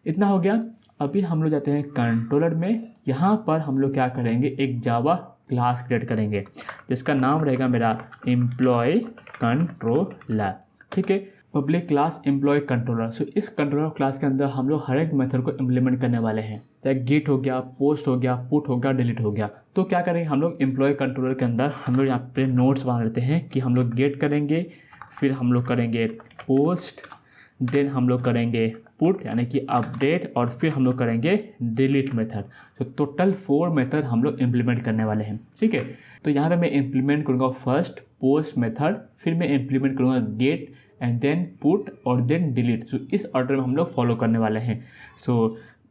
इतना हो गया। अभी हम लोग जाते हैं कंट्रोलर में। यहाँ पर हम लोग क्या करेंगे, एक जावा क्लास क्रिएट करेंगे जिसका नाम रहेगा मेरा एम्प्लॉय कंट्रोलर। ठीक है, public class employee controller. So इस कंट्रोलर क्लास के अंदर हम लोग हर एक मेथड को इम्प्लीमेंट करने वाले हैं, चाहे गेट हो गया, पोस्ट हो गया, पुट हो गया, डिलीट हो गया। तो क्या करेंगे हम लोग एम्प्लॉय कंट्रोलर के अंदर हम लोग यहाँ पे नोट्स बना लेते हैं कि हम लोग गेट करेंगे, फिर हम लोग करेंगे पोस्ट, देन हम लोग करेंगे पुट यानी कि अपडेट, और फिर हम लोग करेंगे डिलीट मेथड। तो टोटल 4 मेथड हम लोग इम्प्लीमेंट करने वाले हैं। ठीक है, तो यहाँ पे मैं इम्प्लीमेंट करूँगा फर्स्ट पोस्ट मेथड, फिर मैं इम्प्लीमेंट करूँगा गेट एंड देन पुट और देन डिलीट। सो इस ऑर्डर में हम लोग फॉलो करने वाले हैं। सो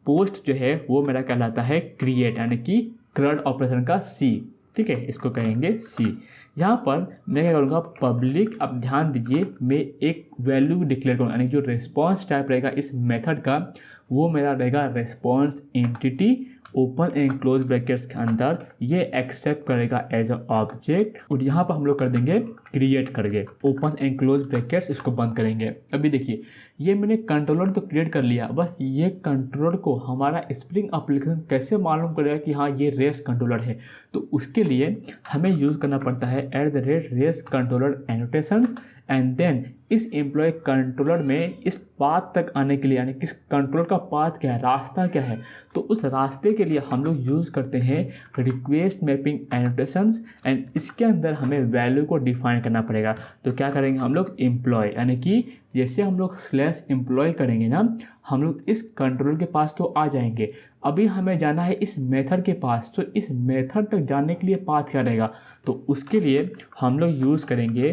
पोस्ट जो है वो मेरा कहलाता है क्रिएट यानी कि CRUD ऑपरेशन का C। ठीक है, इसको कहेंगे C। यहाँ पर मैं क्या करूँगा, पब्लिक, अब ध्यान दीजिए, मैं एक वैल्यू डिक्लेयर करूँगा यानी जो रिस्पॉन्स टाइप रहेगा इस मेथड का वो मेरा रहेगा response entity, open and close brackets के अंदर ये एक्सेप्ट करेगा एज अ ऑब्जेक्ट, और यहाँ पर हम लोग कर देंगे क्रिएट करके ओपन एंड क्लोज ब्रैकेट्स, इसको बंद करेंगे। अभी देखिए ये मैंने कंट्रोलर तो क्रिएट कर लिया, बस ये कंट्रोलर को हमारा स्प्रिंग एप्लीकेशन कैसे मालूम करेगा कि हाँ ये रेस कंट्रोलर है। तो उसके लिए हमें यूज़ करना पड़ता है @rest controller annotations, and then इस एम्प्लॉय कंट्रोलर में इस पाथ तक आने के लिए यानी किस कंट्रोलर का पाथ क्या है, रास्ता क्या है, तो उस रास्ते के लिए हम लोग यूज़ करते हैं रिक्वेस्ट मैपिंग एनोटेशंस, एंड इसके अंदर हमें वैल्यू को डिफाइन करना पड़ेगा। तो क्या करेंगे हम लोग, एम्प्लॉय यानी कि जैसे हम लोग /एम्प्लॉय करेंगे ना, हम लोग इस कंट्रोलर के पास तो आ जाएंगे। अभी हमें जाना है इस मेथड के पास, तो इस मेथड तक जाने के लिए पाथ क्या रहेगा, तो उसके लिए हम लोग यूज़ करेंगे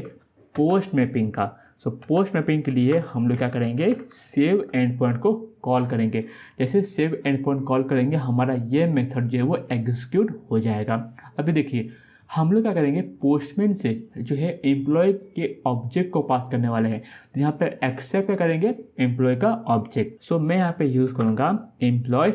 पोस्ट मैपिंग का। सो पोस्ट मैपिंग के लिए हम लोग क्या करेंगे, सेव एंड पॉइंट को कॉल करेंगे। जैसे सेव एंड पॉइंट कॉल करेंगे हमारा ये मेथड जो है वो एग्जीक्यूट हो जाएगा। अभी देखिए हम लोग क्या करेंगे, पोस्टमैन से जो है एम्प्लॉय के ऑब्जेक्ट को पास करने वाले हैं। तो यहाँ पे एक्सेप्ट क्या करेंगे, एम्प्लॉय का ऑब्जेक्ट। सो मैं यहाँ पे यूज़ करूँगा एम्प्लॉय,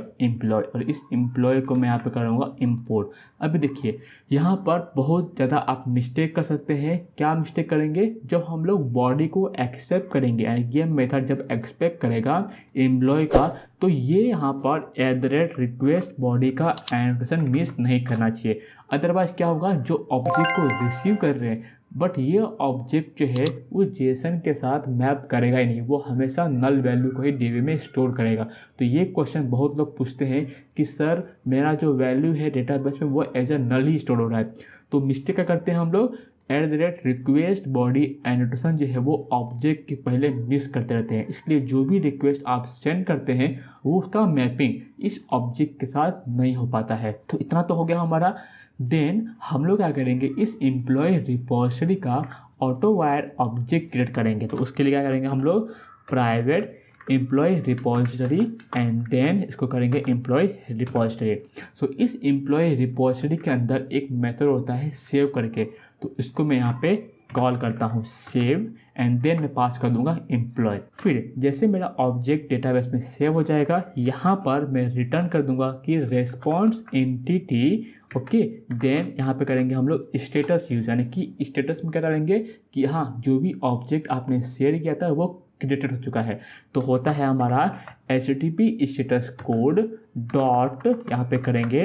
और इस एम्प्लॉय को मैं यहाँ पे करूँगा इम्पोर्ट। अभी देखिए यहाँ पर बहुत ज़्यादा आप मिस्टेक कर सकते हैं। क्या मिस्टेक करेंगे, जब हम लोग बॉडी को एक्सेप्ट करेंगे यानी ये मेथड जब एक्सपेक्ट करेगा एम्प्लॉय का, तो ये यहाँ पर @request बॉडी का एनोटेशन मिस नहीं करना चाहिए। अदरवाइज क्या होगा, जो ऑब्जेक्ट को रिसीव कर रहे हैं बट ये ऑब्जेक्ट जो है वो जेसन के साथ मैप करेगा ही नहीं, वो हमेशा नल वैल्यू को ही DB में स्टोर करेगा। तो ये क्वेश्चन बहुत लोग पूछते हैं कि सर मेरा जो वैल्यू है डेटाबेस में वो as a null he store हो रहा है। तो मिस्टेक क्या करते हैं हम लोग, @request बॉडी एनोटेशन जो है वो ऑब्जेक्ट के पहले मिस करते रहते हैं। इसलिए जो भी रिक्वेस्ट आप सेंड करते हैं वो उसका मैपिंग इस ऑब्जेक्ट के साथ नहीं हो पाता है। तो इतना तो हो गया हमारा। देन हम लोग क्या करेंगे, इस एम्प्लॉय रिपोजिटरी का ऑटो वायर ऑब्जेक्ट क्रिएट करेंगे। तो उसके लिए क्या करेंगे हम लोग, private employee repository and then इसको करेंगे एम्प्लॉय रिपोजिटरी। सो इस एम्प्लॉय रिपोजिटरी के अंदर एक मेथड होता है सेव करके, तो इसको मैं यहाँ पे कॉल करता हूँ सेव, एंड देन मैं पास कर दूंगा एम्प्लॉय। फिर जैसे मेरा ऑब्जेक्ट डेटाबेस में सेव हो जाएगा, यहाँ पर मैं रिटर्न कर दूंगा कि रेस्पॉन्स एंटिटी। ओके, देन यहाँ पे करेंगे हम लोग स्टेटस यूज, यानी कि स्टेटस में क्या करेंगे कि हाँ जो भी ऑब्जेक्ट आपने शेयर किया था वो क्रिएटेड हो चुका है। तो होता है हमारा HTTP स्टेटस कोड डॉट, यहाँ पे करेंगे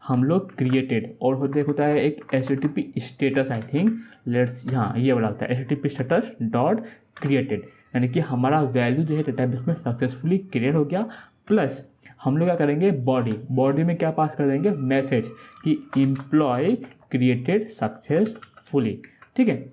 हम लोग क्रिएटेड, और होता है एक HTTP status, I think let's, हाँ ये वाला होता है HTTP स्टेटस डॉट क्रिएटेड, यानी कि हमारा वैल्यू जो है डेटाबेस में सक्सेसफुली क्रिएट हो गया। प्लस हम लोग क्या करेंगे, बॉडी में क्या पास कर देंगे, मैसेज कि एम्प्लॉय क्रिएटेड सक्सेसफुली। ठीक है,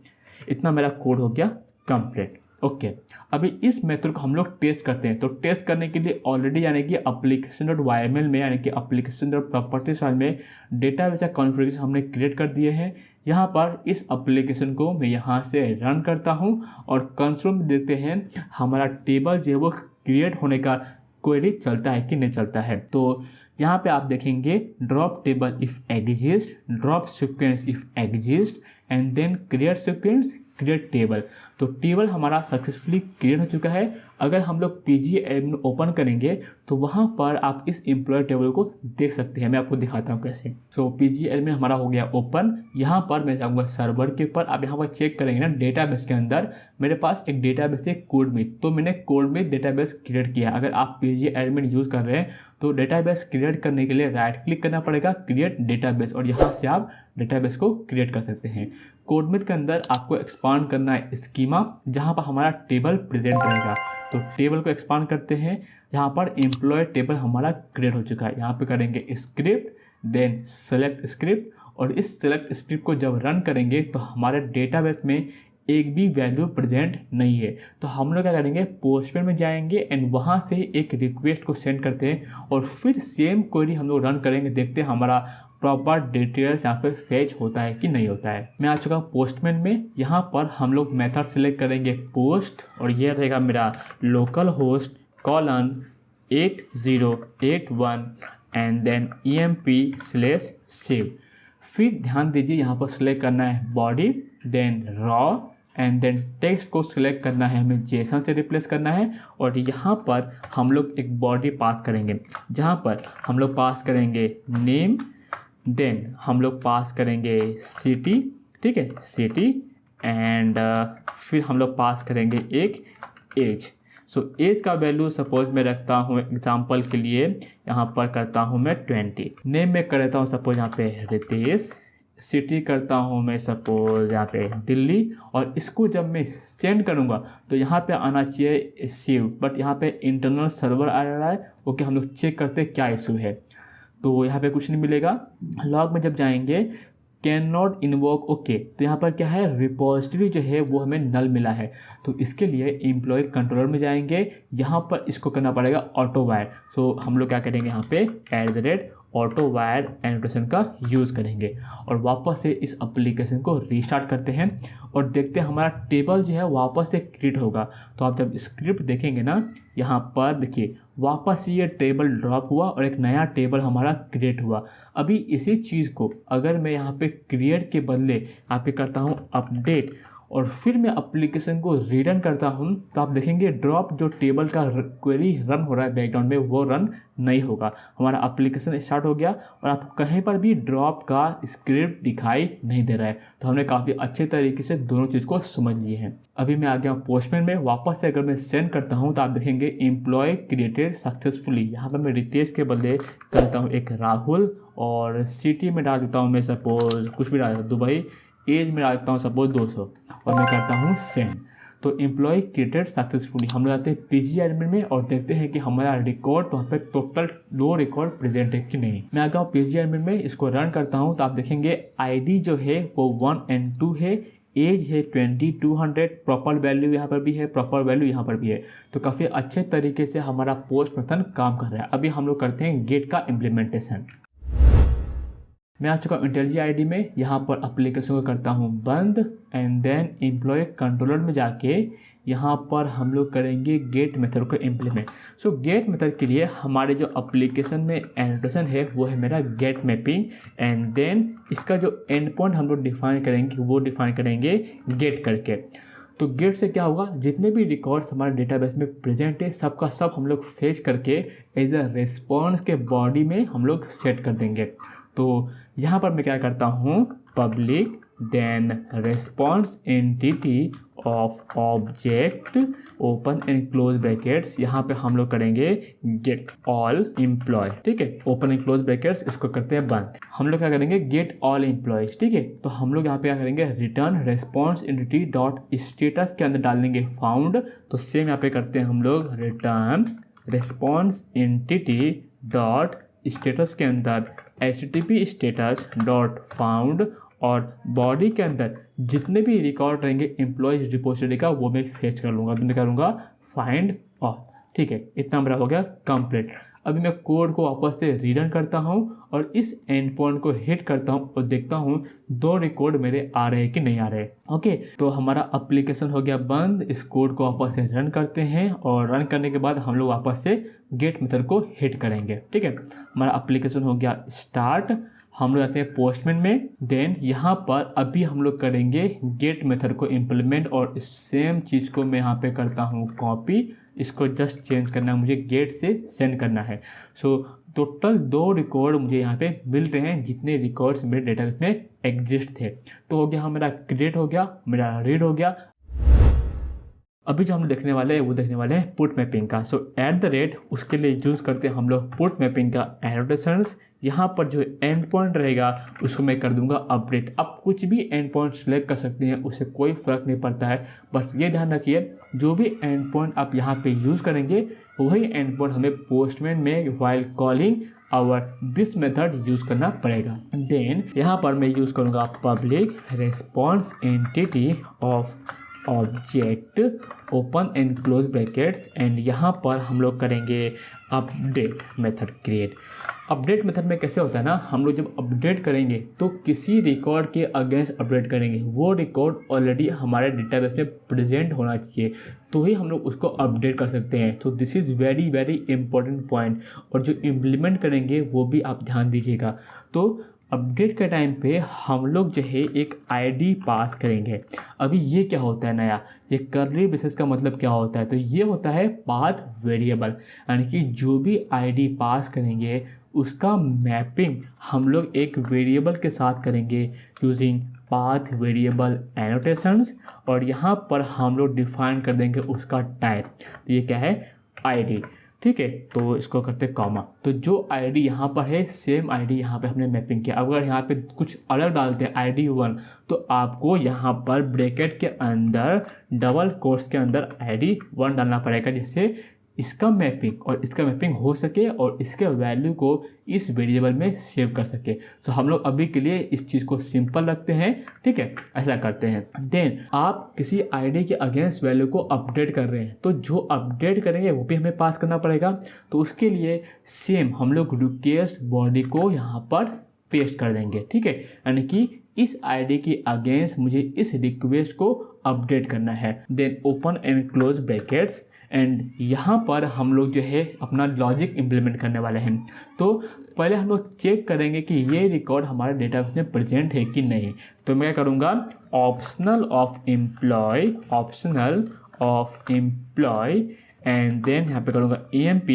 इतना मेरा कोड हो गया कंप्लीट। ओके, अभी इस मेथड को हम लोग टेस्ट करते हैं। तो टेस्ट करने के लिए ऑलरेडी यानी कि application.yml में यानी कि application.properties फाइल में डेटाबेस का कॉन्फ़िगरेशन हमने क्रिएट कर दिए हैं। यहाँ पर इस एप्लीकेशन को मैं यहाँ से रन करता हूँ और कंसोल में देखते हैं हमारा टेबल जो है वो क्रिएट होने का क्वेरी चलता है कि नहीं चलता है। तो यहाँ पे आप देखेंगे drop table if exist, drop sequence if exist, and then create sequence create table. तो टेबल हमारा सक्सेसफुली क्रिएट हो चुका है। अगर हम लोग पीजी एडमिन ओपन करेंगे तो वहाँ पर आप इस एम्प्लॉय टेबल को देख सकते हैं। मैं आपको दिखाता हूँ कैसे। सो पीजी एडमिन हमारा हो गया ओपन। यहाँ पर मैं जाऊँगा सर्वर के ऊपर। आप यहाँ पर चेक करेंगे ना डेटाबेस के अंदर मेरे पास एक डेटाबेस है कोडमिट, तो मैंने कोडमिट डेटाबेस क्रिएट किया। अगर आप पीजी एडमिन यूज़ कर रहे हैं तो डेटाबेस क्रिएट करने के लिए राइट क्लिक करना पड़ेगा, क्रिएट डेटाबेस, और यहाँ से आप डेटाबेस को क्रिएट कर सकते हैं। कोडमिट के अंदर आपको एक्सपांड करना है स्कीमा, जहाँ पर हमारा टेबल प्रेजेंट रहेगा। तो टेबल को एक्सपांड करते हैं। यहाँ पर एम्प्लॉय टेबल हमारा क्रिएट हो चुका है। यहाँ पे करेंगे स्क्रिप्ट, देन सेलेक्ट स्क्रिप्ट, और इस सेलेक्ट स्क्रिप्ट को जब रन करेंगे तो हमारे डेटाबेस में एक भी वैल्यू प्रेजेंट नहीं है। तो हम लोग क्या करेंगे, पोस्टमैन में जाएंगे एंड वहाँ से एक रिक्वेस्ट को सेंड करते हैं और फिर सेम क्वेरी हम लोग रन करेंगे, देखते हैं हमारा प्रॉपर डिटेल्स यहाँ पे फेच होता है कि नहीं होता है। मैं आ चुका हूँ पोस्टमैन में। यहाँ पर हम लोग मेथड सेलेक्ट करेंगे पोस्ट, और ये रहेगा मेरा local host :8081 and then emp/save। फिर ध्यान दीजिए यहाँ पर सिलेक्ट करना है body, then raw, and then text को सिलेक्ट करना है, हमें जेसन से रिप्लेस करना है। और यहाँ पर हम लोग एक बॉडी पास करेंगे, जहाँ पर हम लोग पास करेंगे नेम, देन हम लोग पास करेंगे सिटी, ठीक है, सिटी, एंड फिर हम लोग पास करेंगे एक एज। सो एज का वैल्यू सपोज मैं रखता हूँ एग्जांपल के लिए, यहाँ पर करता हूँ मैं 20। नेम में कर देता हूँ सपोज यहाँ पे रितेश, सिटी करता हूँ मैं सपोज यहाँ पे दिल्ली, और इसको जब मैं सेंड करूँगा तो यहाँ पे आना चाहिए सेव, बट यहाँ पे इंटरनल सर्वर आ रहा है। ओके, हम लोग चेक करते हैं क्या इशू है। तो यहाँ पे कुछ नहीं मिलेगा। लॉग में जब जाएंगे कैन नॉट इन्वोक, ओके, तो यहाँ पर क्या है, रिपोजिटरी जो है वो हमें नल मिला है। तो इसके लिए एम्प्लॉय कंट्रोलर में जाएंगे, यहाँ पर इसको करना पड़ेगा ऑटो वायर। सो हम लोग क्या करेंगे, यहाँ पे ऑटो वायर एनोटेशन का यूज़ करेंगे और वापस से इस एप्लीकेशन को रीस्टार्ट करते हैं और देखते हैं हमारा टेबल जो है वापस से क्रिएट होगा। तो आप जब स्क्रिप्ट देखेंगे ना, यहाँ पर देखिए वापस से ये टेबल ड्रॉप हुआ और एक नया टेबल हमारा क्रिएट हुआ। अभी इसी चीज़ को अगर मैं यहाँ पे क्रिएट के बदले यहाँ पे करता हूँ अपडेट और फिर मैं एप्लीकेशन को रीरन करता हूँ, तो आप देखेंगे ड्रॉप जो टेबल का क्वेरी रन हो रहा है बैकग्राउंड में वो रन नहीं होगा। हमारा एप्लीकेशन स्टार्ट हो गया और आप कहीं पर भी ड्रॉप का स्क्रिप्ट दिखाई नहीं दे रहा है। तो हमने काफ़ी अच्छे तरीके से दोनों चीज़ को समझ लिए हैं। अभी मैं आ गया पोस्टमैन में। वापस से अगर मैं सेंड करता हूँ तो आप देखेंगे एम्प्लॉय क्रिएटेड सक्सेसफुली। यहाँ पर मैं रितेश के बदले करता हूँ एक राहुल, और सिटी में डाल देता हूँ मैं सपोज कुछ भी डाल देता हूँ दुबई, एज में डालता हूँ सपोज 200 और मैं करता हूँ सेंड। तो एम्प्लॉय क्रिएटेड सक्सेसफुली। हम लोग आते हैं पीजी एडमिन में और देखते हैं कि हमारा रिकॉर्ड वहाँ पे टोटल 2 रिकॉर्ड प्रेजेंट है कि नहीं। मैं आ गया हूँ पीजी एडमिन में, इसको रन करता हूँ तो आप देखेंगे आईडी जो है वो 1 और 2 है, एज है 2200, प्रॉपर वैल्यू यहाँ पर भी है, प्रॉपर वैल्यू यहाँ पर भी है। तो काफ़ी अच्छे तरीके से हमारा पोस्ट मेथड काम कर रहा है। अभी हम लोग करते हैं गेट का इम्प्लीमेंटेशन। मैं आ चुका हूँ इंटेलिजी आईडी में। यहाँ पर एप्लीकेशन को करता हूँ बंद एंड देन एम्प्लॉय कंट्रोलर में जाके यहाँ पर हम लोग करेंगे गेट मेथड को इम्प्लीमेंट। सो गेट मेथड के लिए हमारे जो एप्लीकेशन में एनोटेशन है वो है मेरा गेट मैपिंग, एंड देन इसका जो एंड पॉइंट हम लोग डिफाइन करेंगे वो डिफाइन करेंगे गेट करके। तो गेट से क्या होगा, जितने भी रिकॉर्ड्स हमारे डेटाबेस में प्रेजेंट है सबका सब हम लोग फेच करके एज अ रिस्पॉन्स के बॉडी में हम लोग सेट कर देंगे। तो यहाँ पर मैं क्या करता हूँ, public then response entity of object open and close brackets, यहाँ पे हम लोग करेंगे गेट ऑल एम्प्लॉय, ठीक है, ओपन एंड क्लोज ब्रैकेट्स, इसको करते हैं बंद। हम लोग क्या करेंगे, गेट ऑल एम्प्लॉयज, ठीक है। तो हम लोग यहाँ पे क्या करेंगे, return response entity dot status के अंदर डाल देंगे फाउंड। तो सेम यहाँ पे करते हैं हम लोग return response entity dot status के अंदर HTTP स्टेटस डॉट फाउंड, और बॉडी के अंदर जितने भी रिकॉर्ड रहेंगे एम्प्लॉयज रिपोजिटरी का वो मैं फेच कर लूँगा। तो मैं करूँगा फाइंड ऑफ, ठीक है। इतना मेरा हो गया कंप्लीट। अभी मैं कोड को वापस से रीरन करता हूँ और इस एंड पॉइंट को हिट करता हूँ और देखता हूँ 2 रिकॉर्ड मेरे आ रहे हैं कि नहीं आ रहे। ओके, तो हमारा एप्लीकेशन हो गया बंद। इस कोड को वापस से रन करते हैं और रन करने के बाद हम लोग वापस से गेट मेथड को हिट करेंगे, ठीक है। हमारा एप्लीकेशन हो गया स्टार्ट। हम लोग आते हैं पोस्टमैन में। देन यहाँ पर अभी हम लोग करेंगे गेट मेथड को इम्प्लीमेंट, और सेम चीज़ को मैं यहाँ पे करता हूँ कॉपी, इसको जस्ट चेंज करना है मुझे, गेट से सेंड करना है। सो टोटल 2 रिकॉर्ड मुझे यहाँ पे मिल रहे हैं जितने रिकॉर्ड्स मेरे डेटाबेस में एग्जिस्ट थे। तो हो गया मेरा क्रिएट हो गया, मेरा रीड हो गया। अभी जो हम देखने वाले हैं वो देखने वाले हैं पुट मैपिंग का। सो एट द रेट उसके लिए यूज़ करते हैं हम लोग पुट मैपिंग का एनोटेशंस। यहाँ पर जो एंड पॉइंट रहेगा उसको मैं कर दूंगा अपडेट। आप कुछ भी एंड पॉइंट सेलेक्ट कर सकते हैं, उससे कोई फ़र्क नहीं पड़ता है। बस ये ध्यान रखिए जो भी एंड पॉइंट आप यहाँ पे यूज़ करेंगे वही एंड पॉइंट हमें पोस्टमैन में while calling our this method use करना पड़ेगा। देन यहाँ पर मैं यूज़ करूँगा public response entity of object open and close brackets, and यहाँ पर हम लोग करेंगे update method create. Update method में कैसे होता है ना, हम लोग जब अपडेट करेंगे तो किसी रिकॉर्ड के अगेंस्ट अपडेट करेंगे, वो रिकॉर्ड ऑलरेडी हमारे डेटाबेस में प्रेजेंट होना चाहिए तो ही हम लोग उसको अपडेट कर सकते हैं। तो this is very very important point, और जो इम्प्लीमेंट करेंगे वो भी आप ध्यान दीजिएगा। तो अपडेट के टाइम पे हम लोग जो है एक आईडी पास करेंगे। अभी ये क्या होता है नया, ये कर्ली ब्रेसेस का मतलब क्या होता है, तो ये होता है पाथ वेरिएबल, यानी कि जो भी आईडी पास करेंगे उसका मैपिंग हम लोग एक वेरिएबल के साथ करेंगे यूजिंग पाथ वेरिएबल एनोटेशंस, और यहाँ पर हम लोग डिफाइन कर देंगे उसका टाइप। तो ये क्या है, आईडी। ठीक है, तो इसको करते हैं कॉमा। तो जो आईडी यहाँ पर है सेम आईडी यहाँ पे हमने मैपिंग किया। अगर यहाँ पे कुछ अलग डालते हैं आईडी 1, तो आपको यहाँ पर ब्रैकेट के अंदर डबल कोट्स के अंदर आईडी 1 डालना पड़ेगा, जिससे इसका मैपिंग और इसका मैपिंग हो सके और इसके वैल्यू को इस वेरिएबल में सेव कर सके। तो हम लोग अभी के लिए इस चीज़ को सिंपल रखते हैं। ठीक है, ऐसा करते हैं। देन आप किसी आईडी के अगेंस्ट वैल्यू को अपडेट कर रहे हैं, तो जो अपडेट करेंगे वो भी हमें पास करना पड़ेगा। तो उसके लिए सेम हम लोग रिक्वेस्ट बॉडी को यहाँ पर पेस्ट कर देंगे। ठीक है, यानी कि इस आईडी के अगेंस्ट मुझे इस रिक्वेस्ट को अपडेट करना है। Then open and close brackets, and यहाँ पर हम लोग जो है अपना लॉजिक इम्प्लीमेंट करने वाले हैं। तो पहले हम लोग चेक करेंगे कि ये रिकॉर्ड हमारे डेटाबेस में प्रेजेंट है कि नहीं। तो मैं करूँगा optional of employee and then यहाँ पे करूँगा emp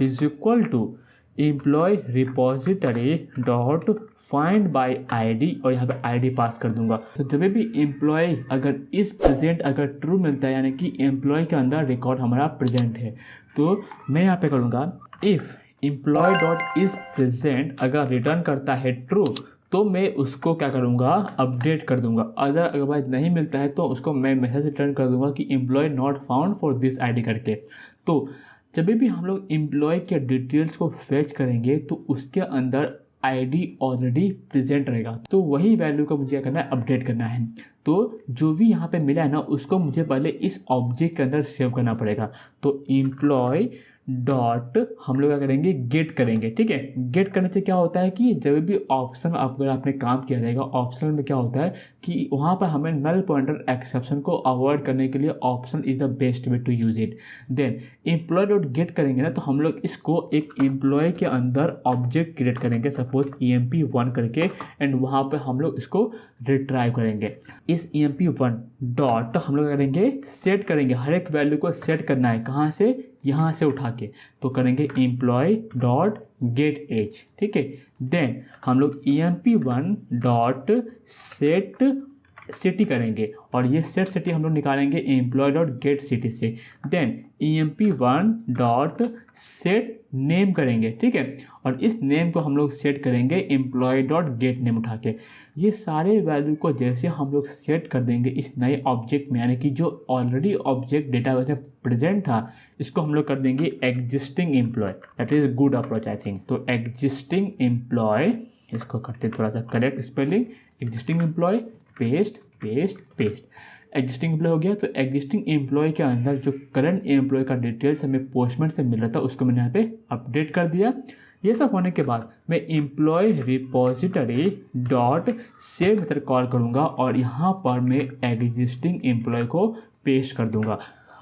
is equal to employee repository dot find by ID, और यहाँ पे आईडी पास कर दूंगा। तो जब भी एम्प्लॉय अगर इस प्रेजेंट अगर ट्रू मिलता है, यानी कि एम्प्लॉय के अंदर रिकॉर्ड हमारा प्रेजेंट है, तो मैं यहाँ पे करूँगा if employ dot is present अगर रिटर्न करता है ट्रू, तो मैं उसको क्या करूँगा, अपडेट कर दूंगा। अदरवाइज नहीं मिलता है तो उसको मैं मैसेज रिटर्न कर दूंगा कि employee not found for this ID करके। तो जब भी हम लोग एम्प्लॉय के डिटेल्स को फेच करेंगे तो उसके अंदर आईडी ऑलरेडी प्रेजेंट रहेगा, तो वही वैल्यू को मुझे क्या करना है, अपडेट करना है। तो जो भी यहाँ पे मिला है ना उसको मुझे पहले इस ऑब्जेक्ट के अंदर सेव करना पड़ेगा। तो एम्प्लॉय डॉट हम लोग क्या करेंगे, गेट करेंगे। ठीक है, गेट करने से क्या होता है कि जब भी ऑप्शन अगर आपने काम किया रहेगा, ऑप्शन में क्या होता है कि वहाँ पर हमें नल पॉइंटर एक्सेप्शन को अवॉइड करने के लिए option is the best way to use it. Then employee dot get करेंगे ना, तो हम लोग इसको एक एम्प्लॉय के अंदर ऑब्जेक्ट क्रिएट करेंगे, सपोज emp1 करके, एंड वहाँ पर हम लोग इसको रिट्राइव करेंगे। इस emp1 डॉट हम लोग करेंगे सेट करेंगे, हर एक वैल्यू को सेट करना है, कहाँ से, यहाँ से उठा के। तो करेंगे एम्प्लॉय डॉट गेट एज। ठीक है, देन हम लोग emp1 डॉट सेट सिटी करेंगे, और ये सेट सिटी हम लोग निकालेंगे एम्प्लॉय डॉट गेट सिटी से। Then emp1 dot set name करेंगे। ठीक है, और इस नेम को हम लोग सेट करेंगे एम्प्लॉय डॉट गेट नेम उठा के। ये सारे वैल्यू को जैसे हम लोग सेट कर देंगे इस नए ऑब्जेक्ट में, यानी कि जो ऑलरेडी ऑब्जेक्ट डेटाबेस में प्रेजेंट था, इसको हम लोग कर देंगे existing employee. That is good approach I think. तो एग्जिस्टिंग एम्प्लॉय, इसको करते थोड़ा सा correct spelling, existing employee paste paste paste, existing employee हो गया। तो एग्जिस्टिंग एम्प्लॉय के अंदर जो करंट एम्प्लॉय का डिटेल्स हमें पोस्टमैन से मिल रहा था उसको मैंने यहाँ पे अपडेट कर दिया। ये सब होने के बाद मैं employee repository dot save method call करूँगा, और यहाँ पर मैं एग्जिस्टिंग एम्प्लॉय को पेस्ट कर दूँगा।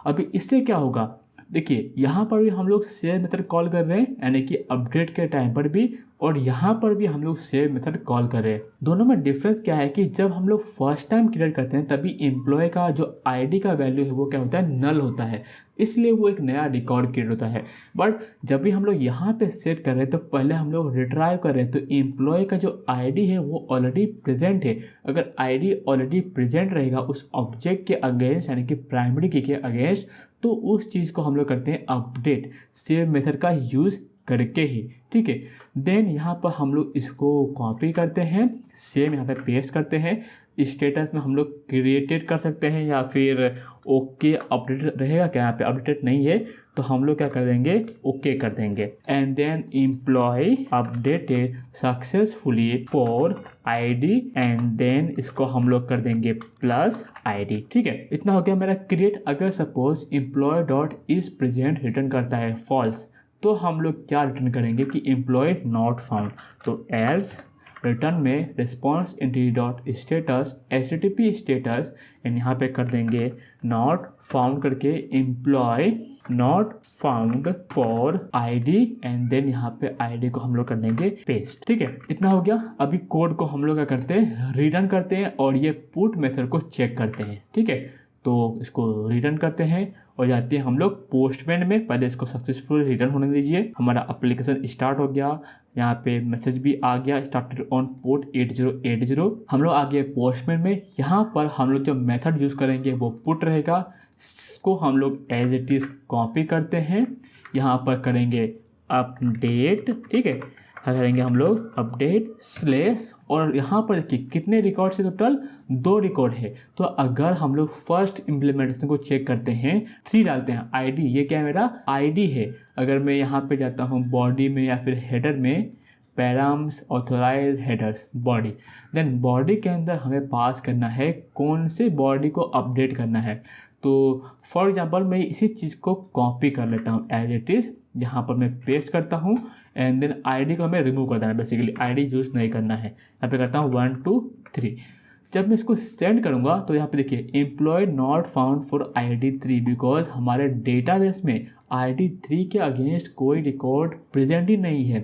अभी इससे क्या होगा, देखिए यहाँ पर भी हम लोग सेव मेथड कॉल कर रहे हैं, यानी कि अपडेट के टाइम पर भी और यहाँ पर भी हम लोग सेव मेथड कॉल कर रहे हैं। दोनों में डिफरेंस क्या है कि जब हम लोग फर्स्ट टाइम क्रिएट करते हैं तभी एम्प्लॉय का जो आईडी का वैल्यू है वो क्या होता है, नल होता है, इसलिए वो एक नया रिकॉर्ड क्रिएट होता है। बट जब भी हम लोग यहाँ पे सेट कर रहे हैं तो पहले हम लोग रिट्राइव कर रहे हैं, तो एम्प्लॉय का जो आईडी है वो ऑलरेडी प्रेजेंट है। अगर आईडी ऑलरेडी प्रेजेंट रहेगा उस ऑब्जेक्ट के अगेंस्ट यानी कि प्राइमरी की के अगेंस्ट, तो उस चीज़ को हम लोग करते हैं अपडेट सेव मेथड का यूज़ करके ही, ठीक है। देन यहाँ पर हम लोग इसको कॉपी करते हैं, सेम यहाँ पे पेस्ट करते हैं। स्टेटस में हम लोग क्रिएटेड कर सकते हैं या फिर ओके अपडेट रहेगा, क्या यहाँ पे अपडेटेड नहीं है तो हम लोग क्या कर देंगे, ओके कर देंगे। And then employee updated successfully for ID and then इसको हम लोग कर देंगे प्लस आईडी, ठीक है। इतना हो गया मेरा क्रिएट। अगर suppose employ dot is present return करता है फॉल्स, तो हम लोग क्या रिटर्न करेंगे कि एम्प्लॉय नॉट फाउंड। तो एल्स रिटर्न में response entity dot status HTTP status and यहाँ पे कर देंगे नॉट फाउंड करके employee not found for ID and then यहाँ पे आईडी को हम लोग कर देंगे पेस्ट, ठीक है। इतना हो गया। अभी कोड को हम लोग क्या करते हैं, रिटर्न करते हैं और ये पुट मेथड को चेक करते हैं, ठीक है। तो इसको रिटर्न करते हैं और जाते हैं हम लोग पोस्टमैन में। पहले इसको सक्सेसफुल रिटर्न होने दीजिए। हमारा एप्लीकेशन स्टार्ट हो गया, यहाँ पे मैसेज भी आ गया स्टार्टेड ऑन पोर्ट 8080। हम लोग आ गए पोस्टमैन में। यहाँ पर हम लोग जो मेथड यूज़ करेंगे वो पुट रहेगा। इसको हम लोग एज इट इज़ कॉपी करते हैं, यहाँ पर करेंगे अपडेट, ठीक है। करेंगे हम लोग अपडेट स्लेस और यहाँ पर देखिए कितने रिकॉर्ड से, टोटल 2 रिकॉर्ड है। तो अगर हम लोग फर्स्ट इम्प्लीमेंटेशन को चेक करते हैं 3 डालते हैं आईडी, ये क्या है मेरा आईडी है। अगर मैं यहाँ पे जाता हूँ बॉडी में या फिर हेडर में, params authorize headers body, then body के अंदर हमें पास करना है कौन से बॉडी को अपडेट करना है। तो फॉर एग्जांपल मैं इसी चीज़ को कॉपी कर लेता हूँ एज इट इज़, यहाँ पर मैं पेस्ट करता हूँ एंड देन आईडी को हमें रिमूव कर देना है, बेसिकली आईडी यूज़ नहीं करना है। यहाँ पे करता हूँ 1 2 3। जब मैं इसको सेंड करूँगा तो यहाँ पे देखिए employee not found for ID 3 because हमारे डेटाबेस में आईडी 3 के अगेंस्ट कोई रिकॉर्ड प्रेजेंट ही नहीं है।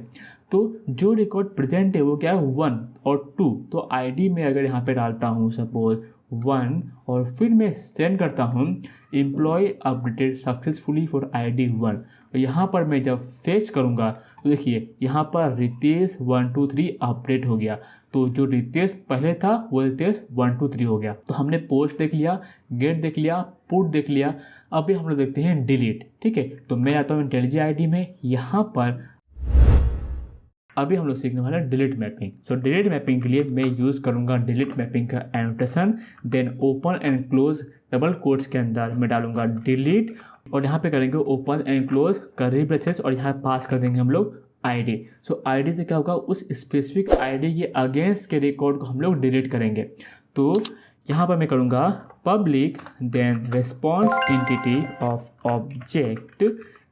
तो जो रिकॉर्ड प्रेजेंट है वो क्या है 1 और 2। तो आईडी में अगर यहाँ पे डालता हूँ सपोज 1 और फिर मैं सेंड करता हूँ employee updated successfully for ID 1, और यहाँ पर मैं जब फेच करूँगा तो देखिए यहाँ पर रितेश 1 2 3 अपडेट हो गया। तो जो रितेश पहले था वो रितेश 1 2 3 हो गया। तो हमने पोस्ट देख लिया, गेट देख लिया, पुट देख लिया। अभी हम लोग देखते हैं डिलीट, ठीक है। तो मैं आता हूँ इंटेलिजेंट आईडी में, यहाँ पर अभी हम लोग सीखने वाले हैं delete mapping. So delete mapping के लिए मैं यूज़ करूँगा डिलीट मैपिंग का annotation, then open and close double quotes के अंदर मैं डालूंगा डिलीट और यहाँ पे करेंगे open and close curly braces और यहाँ पास कर देंगे हम लोग आईडी। सो आईडी से क्या होगा, उस स्पेसिफिक आईडी के अगेंस्ट के रिकॉर्ड को हम लोग डिलीट करेंगे। तो यहाँ पर मैं करूँगा public then response entity of object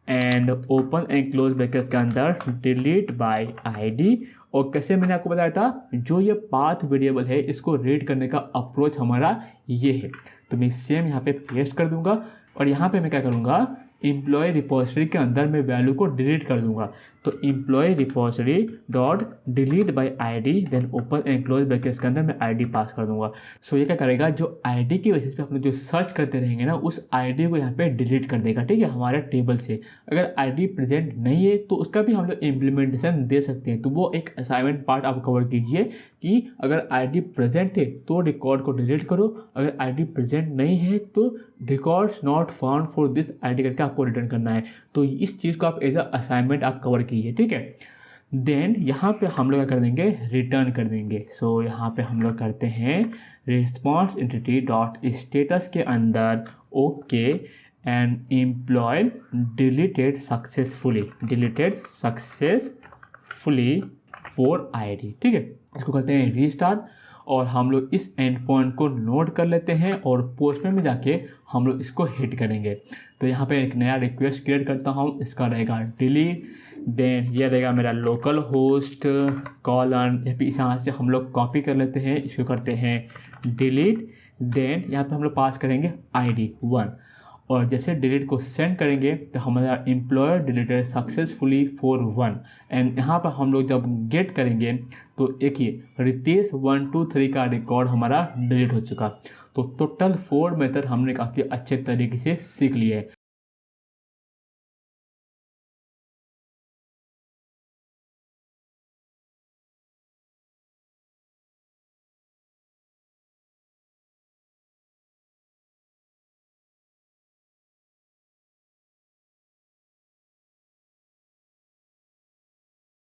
and open and close brackets के अंदर डिलीट बाय आईडी। और कैसे मैंने आपको बताया था, जो ये पाथ वेरिएबल है इसको रीड करने का अप्रोच हमारा ये है। तो मैं सेम यहाँ पे पेस्ट कर दूंगा और यहाँ पे मैं क्या करूँगा, एम्प्लॉय रिपोजिटरी के अंदर मैं वैल्यू को डिलीट कर दूंगा। तो employee repository dot delete by ID then open and close brackets के अंदर मैं आईडी पास कर दूंगा। सो ये क्या करेगा, जो आईडी की बेसिस पे हम लोग जो सर्च करते रहेंगे ना, उस आईडी को यहाँ पे डिलीट कर देगा, ठीक है, हमारे टेबल से। अगर आईडी प्रेजेंट नहीं है तो उसका भी हम लोग इम्प्लीमेंटेशन दे सकते हैं। तो वो एक असाइनमेंट पार्ट आप कवर कीजिए कि अगर आईडी प्रेजेंट है तो रिकॉर्ड को डिलीट करो, अगर आईडी प्रेजेंट नहीं है तो records not found for this ID करके आपको रिटर्न करना है। तो इस चीज़ को आप एज अ असाइनमेंट आप कवर कीजिए, ठीक है। देन यहाँ पे हम लोग क्या कर देंगे, रिटर्न कर देंगे। सो यहाँ पे हम लोग करते हैं रिस्पॉन्स एंटिटी डॉट स्टेटस के अंदर okay and employee deleted successfully for ID, ठीक है। इसको करते हैं रीस्टार्ट और हम लोग इस एंड पॉइंट को नोट कर लेते हैं और पोस्टमैन में जाके हम लोग इसको हिट करेंगे। तो यहाँ पे एक नया रिक्वेस्ट क्रिएट करता हूँ, इसका रहेगा डिलीट, देन ये रहेगा मेरा लोकल होस्ट कॉलन, यहाँ से हम लोग कॉपी कर लेते हैं, इसको करते हैं डिलीट, देन यहाँ पे हम लोग पास करेंगे ID 1 और जैसे डिलीट को सेंड करेंगे तो हमारा employer deleted successfully for 1 and यहाँ पर हम लोग जब गेट करेंगे तो देखिए रितेश 1 2 3 का रिकॉर्ड हमारा डिलीट हो चुका। तो टोटल 4 मेथड हमने काफ़ी अच्छे तरीके से सीख लिए हैं।